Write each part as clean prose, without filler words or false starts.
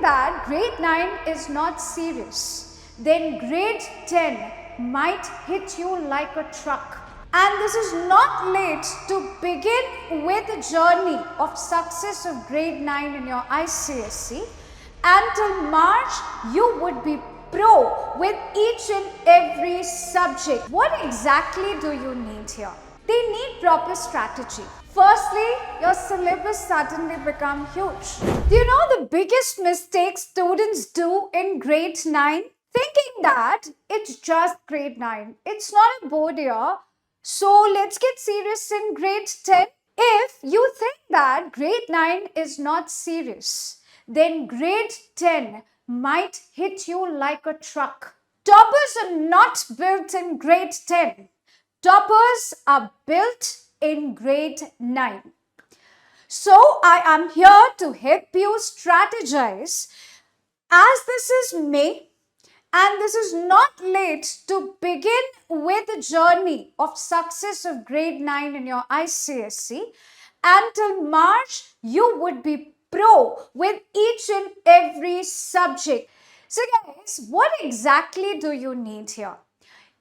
that grade 9 is not serious, then grade 10 might hit you like a truck. And this is not late to begin with the journey of success of grade 9 in your ICSE. Until March, you would be pro with each and every subject. What exactly do you need here? They need proper strategy. Firstly, your syllabus suddenly become huge. Do you know the biggest mistake students do in grade 9? Thinking that it's just grade 9. It's not a board year. So let's get serious in grade 10. If you think that grade 9 is not serious, then grade 10 might hit you like a truck. Toppers are not built in grade 10. Toppers are built in grade 9. So I am here to help you strategize, as this is May and this is not late to begin with the journey of success of grade 9 in your ICSE. Until March, you would be pro with each and every subject. So guys, what exactly do you need here?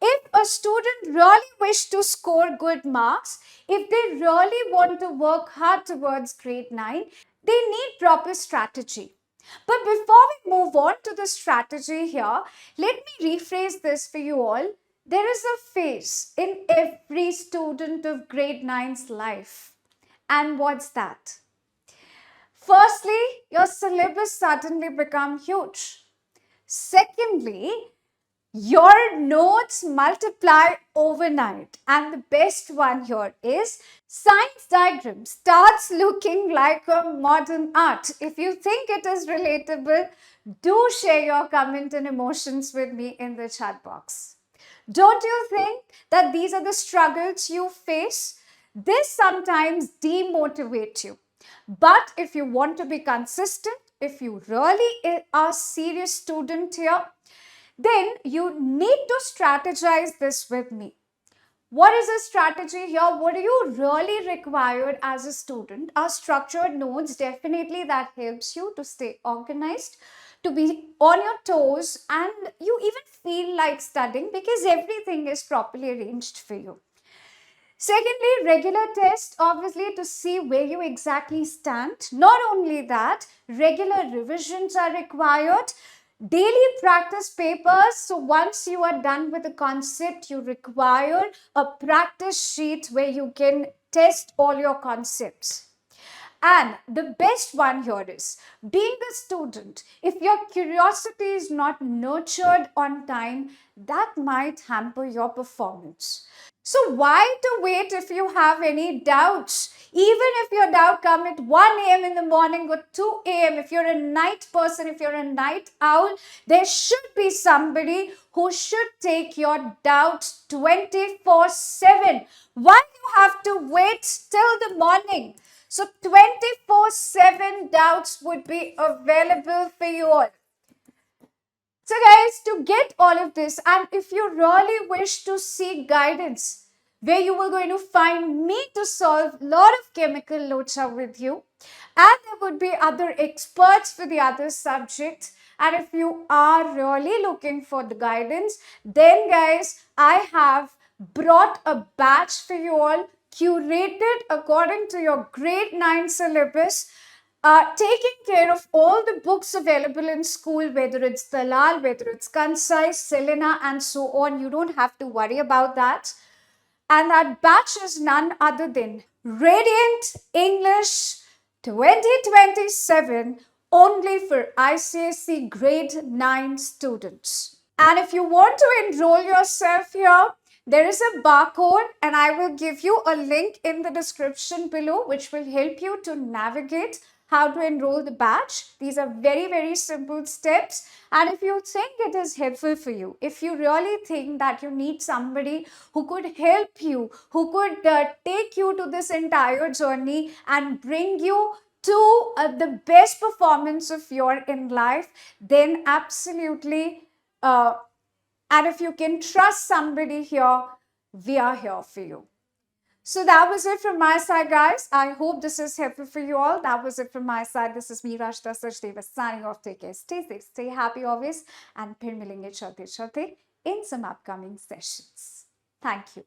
If a student really wish to score good marks, if they really want to work hard towards grade 9, they need proper strategy. But before we move on to the strategy here, let me rephrase this for you all. There is a phase in every student of grade 9's life. And what's that? Firstly, your syllabus suddenly become huge. Secondly, your notes multiply overnight. And the best one here is science diagram starts looking like a modern art. If you think it is relatable, do share your comment and emotions with me in the chat box. Don't you think that these are the struggles you face? This sometimes demotivates you. But if you want to be consistent, if you really are a serious student here, then you need to strategize this with me. What is a strategy here? What do you really require as a student? A structured notes, definitely that helps you to stay organized, to be on your toes, and you even feel like studying because everything is properly arranged for you. Secondly, regular test, obviously, to see where you exactly stand. Not only that, regular revisions are required. Daily practice papers. So once you are done with the concept, you require a practice sheet where you can test all your concepts. And the best one here is, being a student, if your curiosity is not nurtured on time, that might hamper your performance. So why to wait if you have any doubts? Even if your doubt come at 1 a.m. in the morning or 2 a.m., if you're a night person, if you're a night owl, there should be somebody who should take your doubts 24/7. Why you have to wait till the morning? So 24/7 doubts would be available for you all. So guys, to get all of this, and if you really wish to seek guidance, where you are going to find me to solve a lot of chemical locha with you, and there would be other experts for the other subjects. And if you are really looking for the guidance, then guys, I have brought a batch for you all, curated according to your grade 9 syllabus, taking care of all the books available in school, whether it's Dalal, whether it's Concise, Selena, and so on. You don't have to worry about that. And that batch is none other than Radiant English 2027, only for ICSE grade 9 students. And if you want to enroll yourself here, there is a barcode, and I will give you a link in the description below, which will help you to navigate how to enroll the batch. These are very, very simple steps. And if you think it is helpful for you, if you really think that you need somebody who could help you, who could take you to this entire journey and bring you to the best performance of your in life, then absolutely, and if you can trust somebody here, we are here for you. So that was it from my side, guys. I hope this is helpful for you all. That was it from my side. This is me, Rashta Sachdeva, signing off. Take care. Stay safe, stay happy always. And फिर मिलेंगे चलते चलते in some upcoming sessions. Thank you.